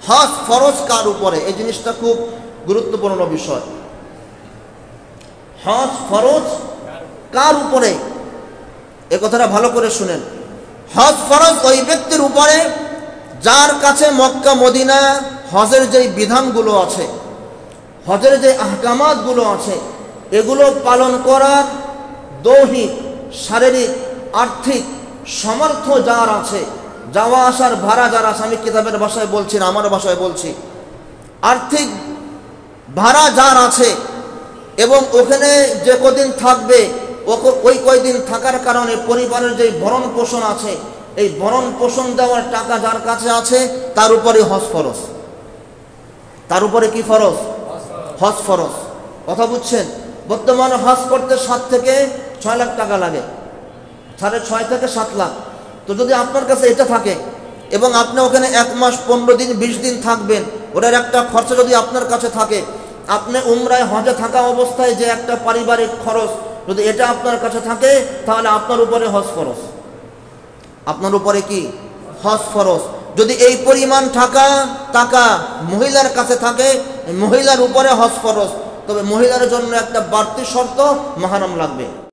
হজ ফরজ কার উপরে, এই জিনিসটা খুব গুরুত্বপূর্ণ বিষয়। হজ ফরজ কার উপরে, এ কথাটা ভালো করে শুনেন। হজ ফরজ ওই ব্যক্তির উপরে যার কাছে মক্কা মদিনা হজের যে বিধানগুলো আছে, হজের যে আহকামাতগুলো আছে, এগুলো পালন করার দৈহিক, শারীরিক, আর্থিক সামর্থ্য যার আছে, যাওয়া আসার ভাড়া যার আছে, আমি কিতাবের ভাষায় বলছি না, আমার ভাষায় বলছি, আর্থিক ভাড়া যার আছে এবং ওখানে যে কদিন থাকবে ওই কয়দিন থাকার কারণে পরিবারের যে ভরণ পোষণ আছে, এই ভরণ পোষণ দেওয়ার টাকা যার কাছে আছে, তার উপরে হজ ফরজ। তার উপরে কি ফরজ? হজ ফরজ। কথা বুঝছেন? বর্তমানে হজ করতে 7 থেকে 6 লাখ টাকা লাগে, 6.5 থেকে 7 লাখ। তো যদি আপনার কাছে এটা থাকে এবং আপনি ওখানে 1 মাস 15 দিন 20 দিন থাকবেন, ওটার একটা খরচা যদি আপনার কাছে থাকে, আপনি উমরায় হজে থাকা অবস্থায় যে একটা পারিবারিক খরচ, যদি এটা আপনার কাছে থাকে, তাহলে আপনার উপরে হজ ফরজ। আপনার উপরে কি? হজ ফরজ। যদি এই পরিমাণ টাকা মহিলার কাছে থাকে, মহিলার উপরে হজ ফরজ। তবে মহিলার জন্য একটা বাড়তি শর্ত, মাহরম লাগবে।